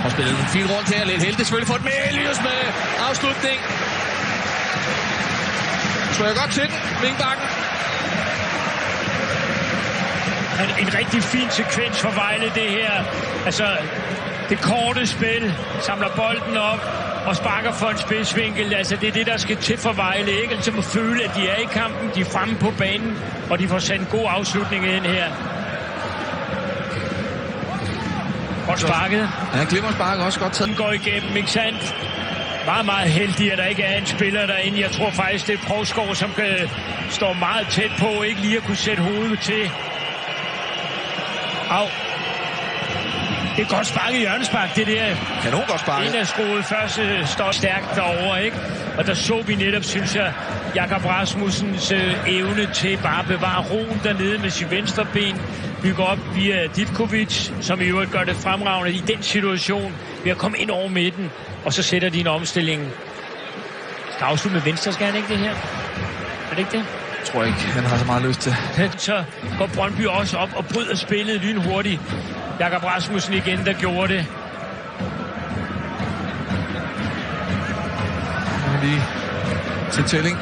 Og spillet fint rundt her. Lidt heldig selvfølgelig for et Melius med afslutning. Slår jeg godt til den, vingbakken. En rigtig fin sekvens for Vejle, det her. Altså, det korte spil, samler bolden op og sparker for en spidsvinkel. Altså, det er det, der skal til for Vejle, ikke? Altså, at føle, at de er i kampen, de er fremme på banen, og de får sendt en god afslutning ind her. Godt sparket. Ja, han glemmer sparket også godt taget. Den går igennem, ikke sandt? Meget, meget heldig, at der ikke er en spiller derinde. Jeg tror faktisk, det er Provskov, som står meget tæt på, ikke lige at kunne sætte hovedet til. Au. Det er godt sparket hjørnespark, det der. Kanon godt sparket. En af skruet først står stærkt derovre, ikke? Og der så vi netop, synes jeg, Jakob Rasmussens evne til bare at bevare roen dernede med sin venstre ben. Bygger op via Divkovic, som i øvrigt gør det fremragende i den situation ved at komme ind over midten. Og så sætter de en omstilling. Skal afslutte med venstre, skal han ikke det her? Er det ikke det? Jeg tror ikke, han har så meget lyst til. Så går Brøndby også op og bryder spillet lynhurtigt. Jakob Rasmussen igen, der gjorde det. Lige til tælling.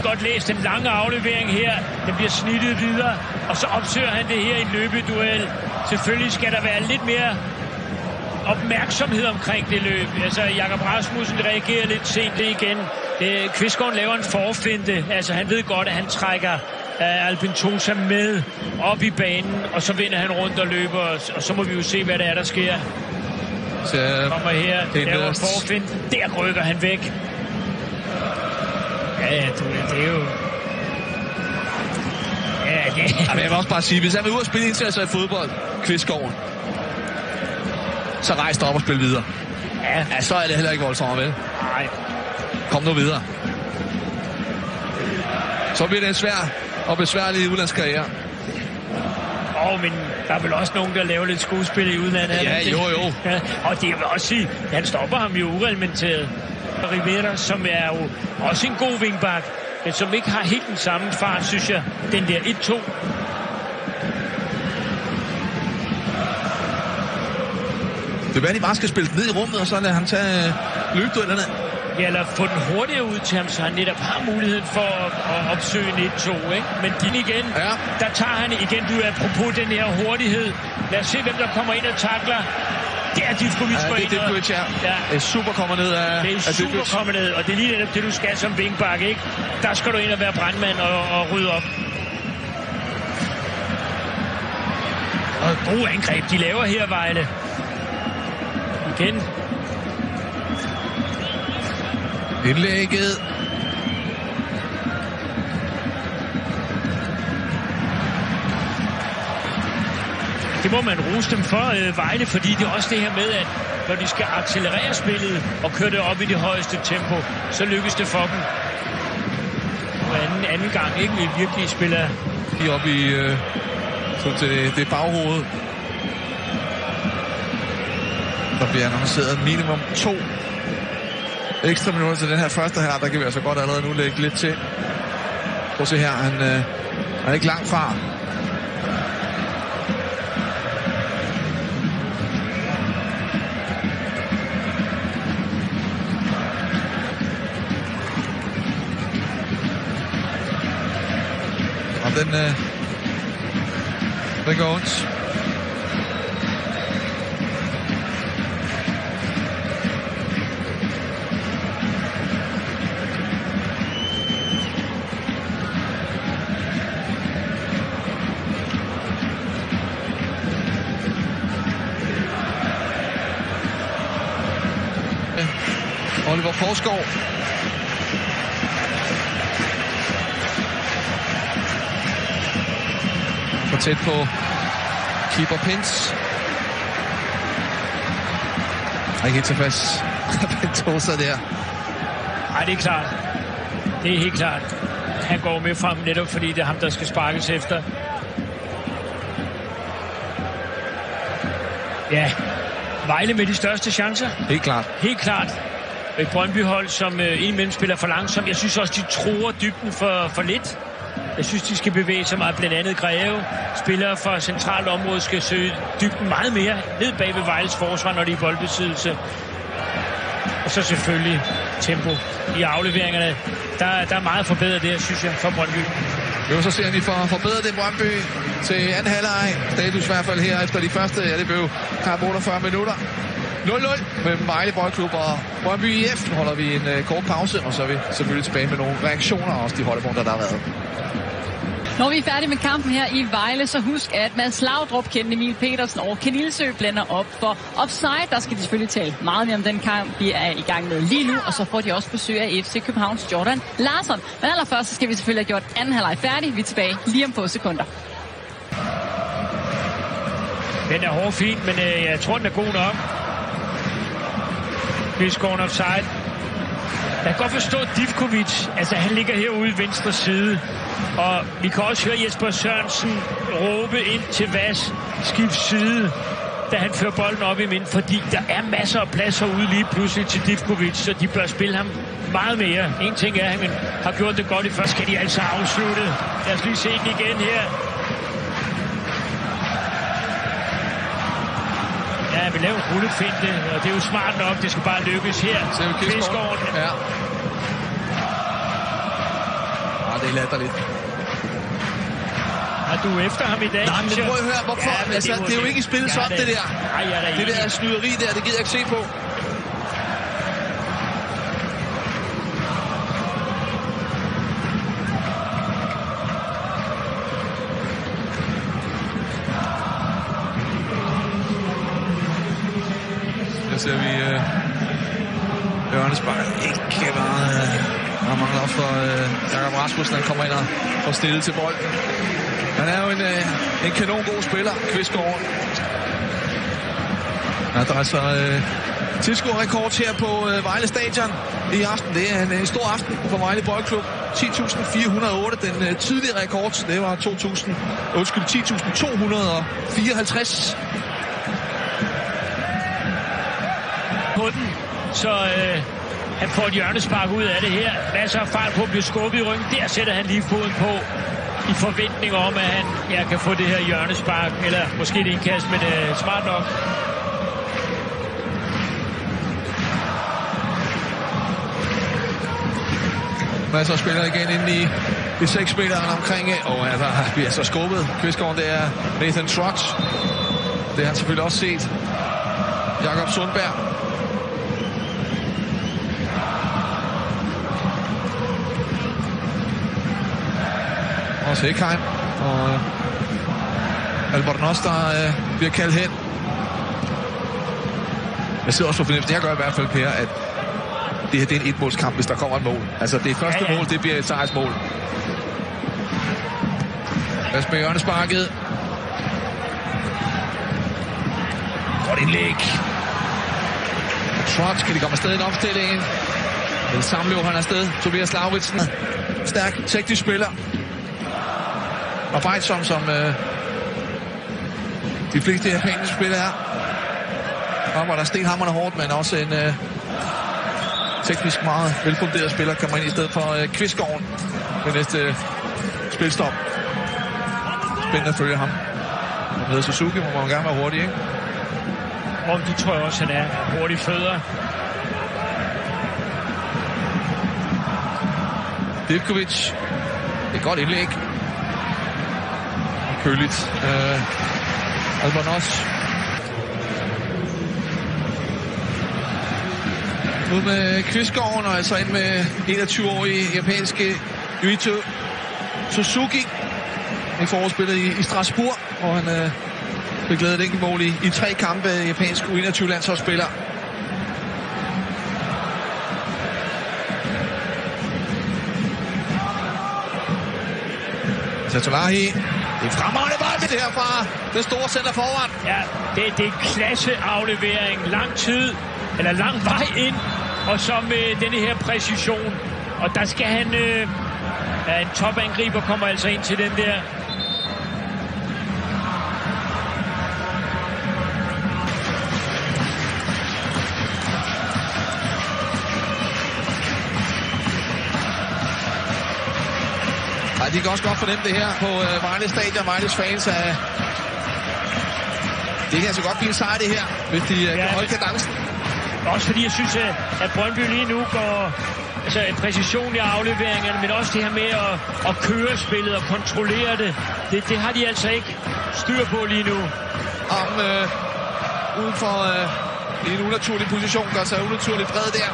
Godt læst den lange aflevering her. Den bliver snittet videre. Og så opsøger han det her i en løbeduel. Selvfølgelig skal der være lidt mere opmærksomhed omkring det løb. Altså, Jakob Rasmussen reagerer lidt sent igen. Kvistgaard laver en forfinte. Altså, han ved godt, at han trækker Albin Tosa med op i banen, og så vinder han rundt og løber, og så må vi jo se, hvad det er, der sker. Så kommer her, laver en forfinte. Der rykker han væk. Ja, det er jo... Ja, det... Jamen, jeg vil også bare sige, hvis han vil ud og spille indsatser i fodbold, Kvistgaard, så rejs dig op og spil videre. Ja, så er det heller ikke voldsomt, vel? Nej. Kom nu videre. Så bliver det en svær og besværlig udlandskarriere. Men der er vel også nogen, der laver lidt skuespil i udlandet. Ja, jo. Ja, og det vil også sige, at han stopper ham jo ureglementeret. Rivera, som er jo også en god vingbak, men som ikke har helt den samme fart, synes jeg. Den der 1-2. Det er, at de bare skal spille ned i rummet, og så lader han tage løbduellerne. Ja, eller få den hurtigere ud til ham, så han netop har muligheden for at opsøge en 1-2, ikke? Men din igen, der tager han igen, apropos den her hurtighed. Lad os se, hvem der kommer ind og takler. Det er Divkovic går ind. Det er Divkovic, ja. Det er super kommer ned af Det er super kommer ned, og det er lige netop det, du skal som vingbak, ikke? Der skal du ind og være brandmand og rydde op. Og et gode angreb, de laver her, Vejle. Igen. Indlægget. Det må man rose dem for, Vejle, fordi det er også det her med, at når de skal accelerere spillet og køre det op i det højeste tempo, så lykkes det for dem. Og anden gang, ikke? Vi virkelig spiller lige op i til det baghoved. Der bliver annonceret minimum 2 ekstra minutter til den her første her. Der kan vi altså godt allerede nu lægge lidt til. Prøv at se her, han er ikke langt fra. Og den går ondt. Oliver Provskov. For tæt på keeper Pins. Er ikke helt tilfreds. Pentosa der. Nej, det er klart. Det er helt klart. Han går med frem netop, fordi det er ham, der skal sparkes efter. Ja, Vejle med de største chancer. Helt klart. Helt klart. Et Brøndby-hold, som indimellem spiller for langsomt. Jeg synes også, de tror dybden for lidt. Jeg synes, de skal bevæge sig meget. Blandt andet Greve. Spillere fra centralt område skal søge dybden meget mere ned bag ved Vejles forsvar, når de er i boldbesiddelse. Og så selvfølgelig tempo i afleveringerne. Der er meget forbedret der, synes jeg, for Brøndby. Jo, så ser vi for forbedret det Brøndby til anden halvleg. Status i hvert fald her efter de første, ja, det blev kamp 48 minutter. 0-0 mellem Vejle Boldklub og Brøndby IF. Nu holder vi en kort pause, og så er vi selvfølgelig tilbage med nogle reaktioner, og også de holdepunkter, der har været. Når vi er færdige med kampen her i Vejle, så husk, at Mads Laudrup, Kent Emil Petersen og Ken Ilsø blænder op for Offside. Der skal de selvfølgelig tale meget mere om den kamp, vi er i gang med lige nu, og så får de også besøg af FC Københavns Jordan Larsson. Men allerførst så skal vi selvfølgelig have gjort anden halvleg færdig. Vi er tilbage lige om få sekunder. Den er hårfin, men jeg tror, den er god nok. Kvistgaard offside. Jeg kan godt forstå Divkovic. Altså, han ligger herude i venstre side. Og vi kan også høre Jesper Sørensen råbe ind til Vas skift side, da han fører bolden op i midten, fordi der er masser af pladser ude lige pludselig til Divkovic, så de bør spille ham meget mere. En ting er, at han har gjort det godt i først, skal de altså afslutte. Lad os lige se den igen her. Ja, vi laver en rullefinte, og det er jo smart nok, det skal bare lykkes her. Kvistgaard. Ja. Det er latterligt. Er du efter ham i dag? Nej, men prøv at høre, hvorfor? Ja, altså, det er jo ikke i spillet sådan, det der. Det der snyderi der, det gider jeg ikke se på. Der ser vi Ørnesbakker ikke meget. Der mangler op for Jakob Rasmussen, han kommer ind og får stillet til bolden. Han er jo en kanon god spiller, Kvistgaard. Ja, der er altså tilskuerrekord her på Vejle Stadion i aften. Det er en stor aften for Vejle Boldklub. 10.408, den tidligere rekord, det var 10.254. På den, så han får et hjørnespark ud af det her. Masser af fart på at blive skubbet i ryggen. Der sætter han lige foden på i forventning om, at han kan få det her hjørnespark. Eller måske det indkast, men smart nok. Masser af spillere igen inde i 6-meteren omkring. Og der bliver så skubbet. Kvistgaard, det er Nathan Trotz. Det har han selvfølgelig også set. Jakob Sundberg. Også Ekheim og Albornoz, der bliver kaldt hen. Jeg sidder også på fornemmelsen, jeg gør i hvert fald, Per, at det her det er en etmålskamp, hvis der kommer et mål. Altså det første mål, det bliver et sejrsmål. Pas med hjørnesparket. Godt indlæg. Trotz, kan de komme afsted i en omstilling. Den samløber han afsted. Tobias Lauritsen. Stærk, teknisk spiller. Arbejdsom, som de fleste japanske spillere er. Og var der stenhamrende hårdt, men også en teknisk meget velfunderet spiller kommer ind i stedet for Kvistgaard ved næste spilstop. Spændende at følge ham. Han hedder Suzuki, må man gerne være hurtig, ikke? Og det tror jeg også, han er hurtig fødder. Divkovic. Det er godt indlæg. Køligt. Albornoz. Ud med Kvistgaard, og altså ind med 21-årige japanske Yuito Suzuki. En forspiller i Strasbourg, hvor han fik lavet et enkelt mål i 3 kampe. Japansk U21-landsholdsspiller. Satolahi. Det er fremragende bold det her fra den store center foran. Ja, det er klasseaflevering. Lang tid, eller lang vej ind, og så med denne her præcision. Og der skal han... en topangriber kommer altså ind til den der. Ja, de kan også godt fornemme det her på Vejle Stadion. Vejles fans er... Det kan altså godt blive en sejr, det her, hvis de kan holde kadencen. Også fordi jeg synes, at Brøndby lige nu går... Altså præcision i afleveringerne, men også det her med at køre spillet og kontrollere det. Det har de altså ikke styr på lige nu. Uden for i en unaturlig position, gør sig unaturligt bred der.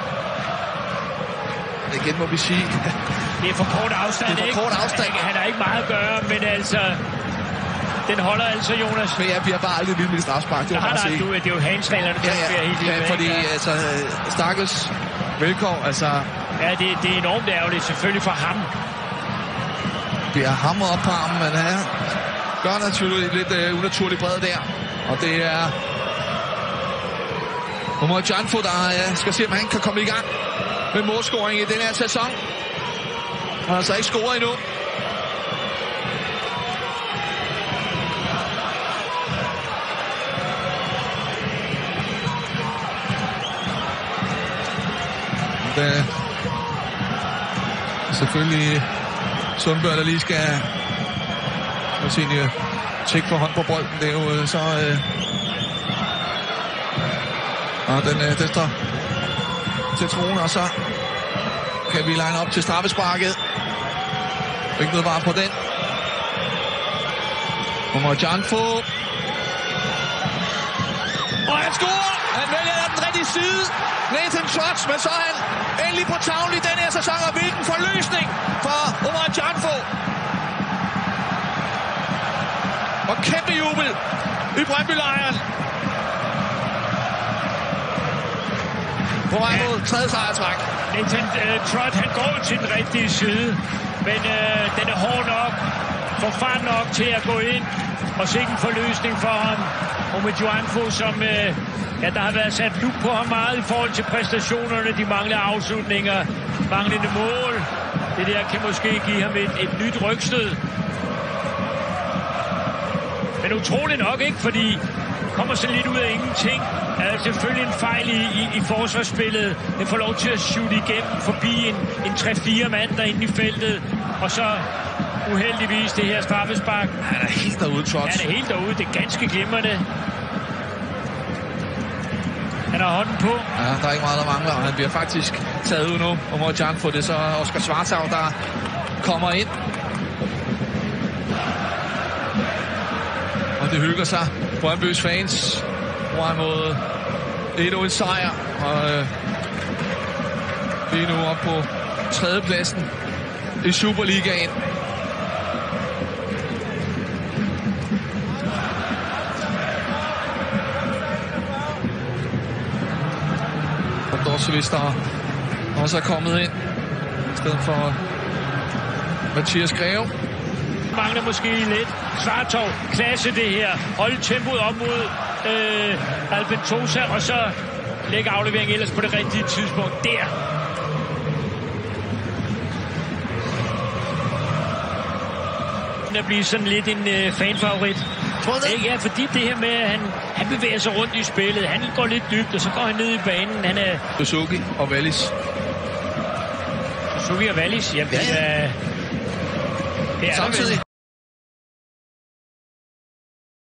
Igen må vi sige. Det er for kort afstand, det er for kort afstand. Han har ikke meget at gøre, men altså... Den holder altså, Jonas. Men jeg bliver bare aldrig vild med det strafspark. Det er jo handsreglerne, der bliver helt ja, fordi altså, stakkels Velkov, altså... Ja, det er enormt ærgerligt, selvfølgelig for ham. Det er hammer op på armen, men han gør naturligt lidt unaturligt bred der. Og det er... Omar Janfo, der skal se, om han kan komme i gang med målscoring i den her sæson. Han har altså ikke scoret endnu. Det selvfølgelig Sundberg, der lige skal tjekke for hånd på bolden. Det er jo så... og den står til troen, og så kan vi line op til straffesparket. Ikke noget bare på den. Omar Janfo. Og han scorer! Han vælger den rigtige side. Nathan Shots, men så er han endelig på tavlen i den her sæson, og hvilken forløsning for Omar Janfo. Og kæmpe jubel i Brøndby-lejren. På vej mod tredje sejrtræk. Nathan Trott, han går til den rigtige side, men den er hård nok, får fart nok til at gå ind, og sikke en forløsning for ham. Og med Janfo, som der har været sat luk på ham meget i forhold til præstationerne. De mangler afslutninger, manglende mål. Det der kan måske give ham et nyt rygstød. Men utroligt nok ikke, fordi kommer så lidt ud af ingenting. Selvfølgelig en fejl i forsvarsspillet. Den får lov til at shoot igennem forbi en 3-4 mand derinde i feltet. Og så uheldigvis det her straffespark. Han er helt derude, Trots. Han er helt derude. Det er ganske glimrende. Han har hånden på. Ja, der er ikke meget, der mangler, og han bliver faktisk taget ud nu. Og mod Jan får det så Oscar Schwartau, der kommer ind. Og det hygger sig. Brøndbys fans bruger mod endnu en sejr. Og lige nu op på tredjepladsen i Superligaen. Dorsevis, der også er kommet ind i stedet for Mathias Greve. Mangler måske lidt. Svartov, klasse det her. Holde tempoet op mod Albentosa, og så lægge aflevering ellers på det rigtige tidspunkt. Der. Den bliver sådan lidt en fanfavorit. Ja, fordi det her med, at han bevæger sig rundt i spillet. Han går lidt dybt, og så går han ned i banen. Han er... Suzuki og Wallis. Suzuki og Wallis, jamen ja. Det er samtidig.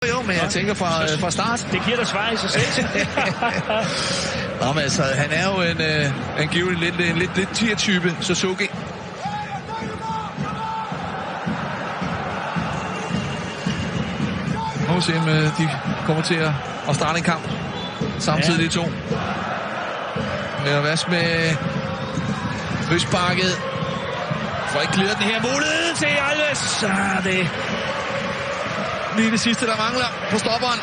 Jo, men jeg tænker fra start. Det giver dig svar i sig selv. Nå, men altså, han er jo angiveligt en lidt tier-type, Suzuki. Nu se, om de kommer til at starte en kamp samtidig, de to. Med at vaske med Østbarket. For ikke klidder den her mulighed til Alves. Det er lige det sidste, der mangler på stopperen.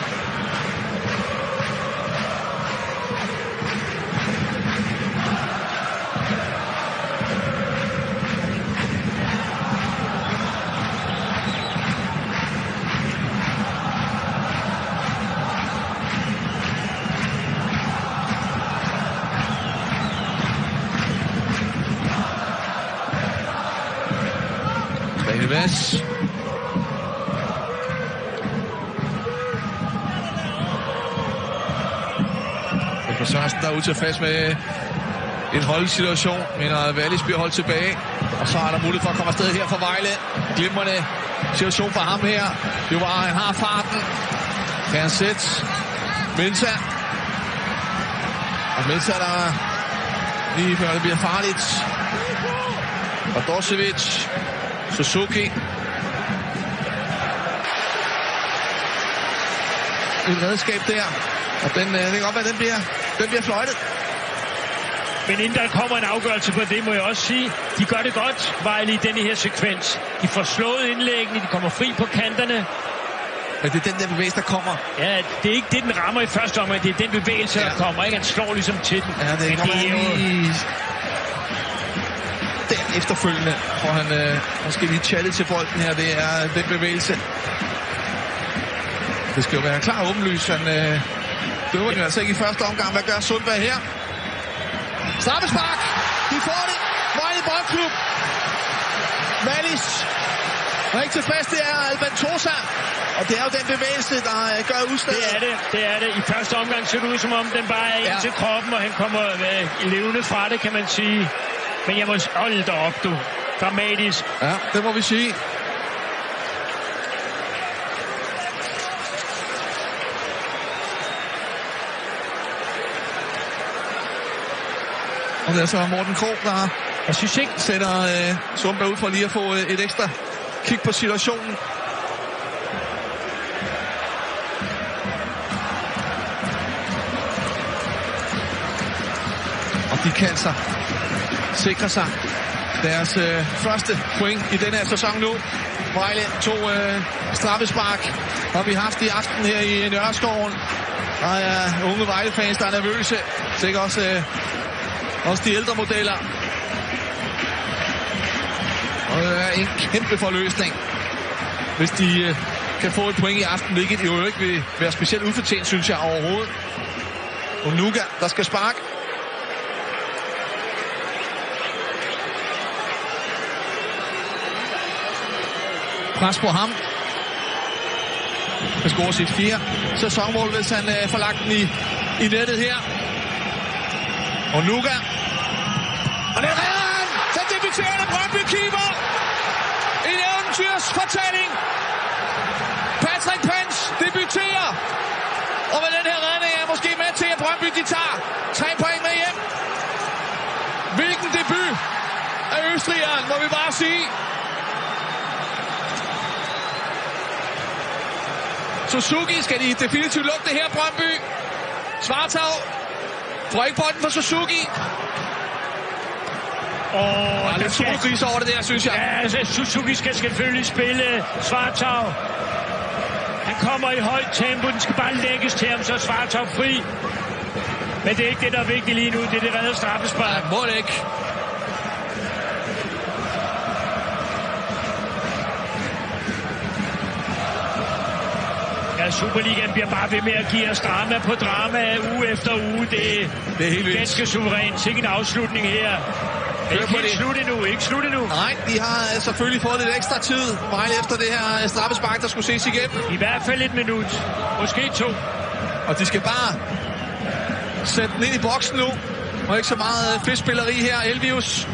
Alves. Det er Sørensen, der er utilfreds med en holdsituation, men Wallis bliver holdt tilbage, og så er der mulighed for at komme afsted her fra Vejle. Glimrende situation for ham her. Det var, han har farten. Kan han sætte Mensah. Og Mensah, der lige før det bliver farligt. Og Dorsevic. Suzuki. Et redskab der. Og den, det kan godt være, den bliver fløjtet. Men inden der kommer en afgørelse på det, må jeg også sige, de gør det godt, Vejle, i denne her sekvens. De får slået indlæggene, de kommer fri på kanterne. Men det er den der bevægelse, der kommer. Ja, det er ikke det, den rammer i første omgang, det er den bevægelse, der kommer. Ikke? Han slår ligesom til den. Ja, det kommer lige der efterfølgende, hvor han måske lige chattet til bolden her. Det er den bevægelse. Det skal jo være klar åbenlyst. Han døver den altså ikke i første omgang. Hvad gør Sundberg her? Straffespark! De får det! Vejle Boldklub! Wallis er ikke tilfreds, det er Alban Tosa. Og det er jo den bevægelse, der gør udslaget. Det er det. I første omgang ser det ud, som om den bare er ind til kroppen, og han kommer levende fra det, kan man sige. Men jeg må holde dig op, du. Dramatisk. Ja, det må vi sige. Og det er så Morten Krog, der jeg synes ikke sætter Sundberg ud for lige at få et ekstra kig på situationen. Og de kan sikre sig deres første point i denne her sæson nu. Vejle 2 straffespark har vi haft i aften her i Nørreskoven. Der er unge Vejle-fans, der er nervøse. Sikkert også de ældre modeller. Og det er en kæmpe forløsning, hvis de kan få et point i aften, hvilket jo ikke vil være specielt ufortjent, synes jeg overhovedet. Og Nuga, der skal sparke. Pres på ham. Han scorer sit 4. sæsonmål, hvis han får lagt den i nettet her. Og Nuga. Og det redder han! Så debuterende Brøndby-keeper. En eventyrsfortælling. Patrick Pence debuterer. Og med den her redning er måske med til, at Brøndby de tager 3 point med hjem. Hvilken debut af østrigeren, må vi bare sige. Suzuki, skal de definitivt lukke det her, Brøndby? Svartau får ikke bolden for Suzuki. Der er lidt supergris over det der, synes jeg. Ja, altså, Suzuki skal selvfølgelig spille Svartau. Han kommer i højt tempo, den skal bare lægges til ham, så er Svartau fri. Men det er ikke det, der er vigtigt lige nu, det er det redde straffespark. Ja, må det ikke. Ja, Superligaen bliver bare ved med at give os drama på drama uge efter uge. Det er helt ganske suverænt. Sikke en afslutning her. Ikke slut endnu. Nej, de har selvfølgelig fået lidt ekstra tid. Vejle efter det her straffespark, der skulle ses igennem. I hvert fald 1 minut. Måske 2. Og de skal bare sætte den ind i boksen nu. Og ikke så meget fedtspilleri her. Elvius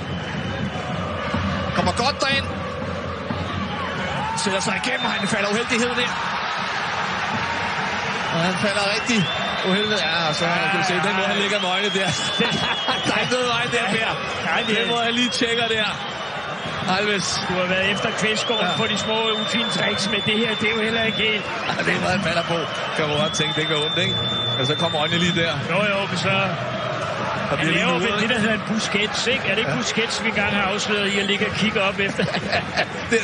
kommer godt derind. Sætter sig igennem, og han falder uheldigheden ind. Og han falder rigtig uheldigt. Ja, og så kan du se, den måde han ligger med øjnene der. Der er ikke noget vej der mere. Den måde han lige tjekker der. Alves. Du har været efter Kvistgaard på de små ufine tricks, men det her, det er jo heller ikke helt. Ja, det er noget, han falder på. Kan du godt tænke, det gør ondt, ikke? Og så kommer øjnene lige der. Jo, så... Han laver vel det, der hedder en Busquets, ikke? Er det ikke Busquets, vi engang har afsløret i at ligge og kigge op efter?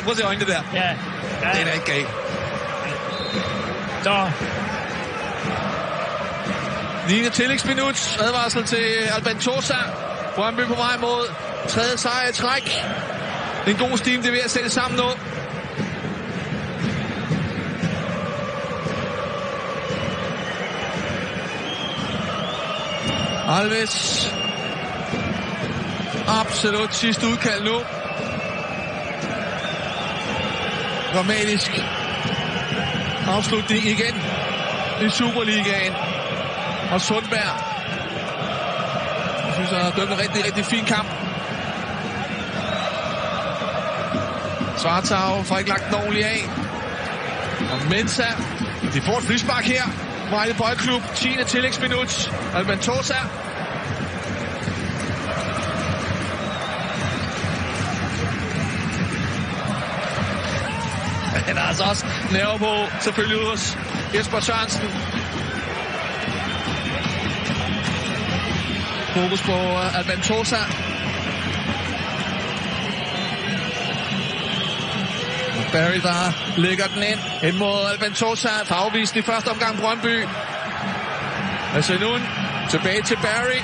Prøv at se øjnene der. Ja. Det er da ikke galt. Så... 9. tillægsminut. Advarsel til Alban Tosa. Brøndby på vej mod 3. sejr i træk. En god steam, det er ved at sætte sammen nu. Alves. Absolut sidste udkald nu. Dramatisk afslutning igen i Superligaen. Og Sundberg. Jeg synes, han har dømt en rigtig, rigtig fin kamp. Svartau får ikke lagt den ordentligt af. Og Mensa, de får et frispark her. Vejle Boldklub, 10. tillægsminut. Albentosa. Han er altså også nerve på, selvfølgelig ude hos Jesper Sørensen. Fokus på Albentosa. Barry, der lægger den ind mod Albentosa. Afvist i første omgang Brøndby. Altså nu tilbage til Barry.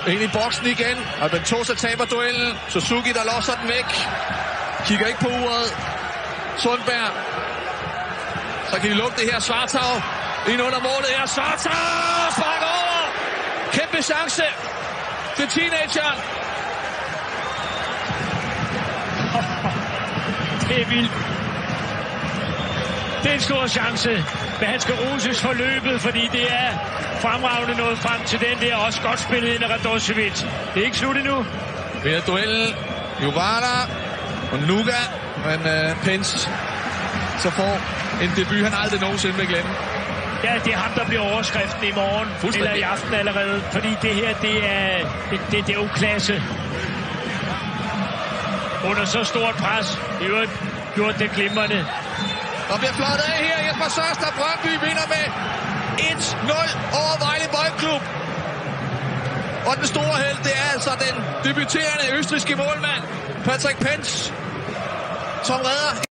Ind i boksen igen. Albentosa taber duellen. Suzuki, der losser den væk. Kigger ikke på uret. Sundberg. Så kan de lukke det her. Svartau. Ind under målet her. Svartau sparker over. Kæmpe chance til teenageren. Det er vildt. Det er en stor chance, men han skal roses for løbet, fordi det er fremragende noget frem til den der. Også godt spillet ind af Radosevic. Det er ikke slut endnu. Ved at duellen. Juvara og Nuga. Men Pence så får en debut, han aldrig nogensinde vil glemme. Ja, det er ham, der bliver overskriften i morgen. Eller i aften allerede. Fordi det her, det er jo klasse. Under så stort pres. I øvrigt gjort det glimrende. Der bliver flot af her. Jesper Sørensen og Brøndby vinder med 1-0 over Vejle Boldklub. Og den store held, det er altså den debuterende østrigske målmand, Patrick Pence, som redder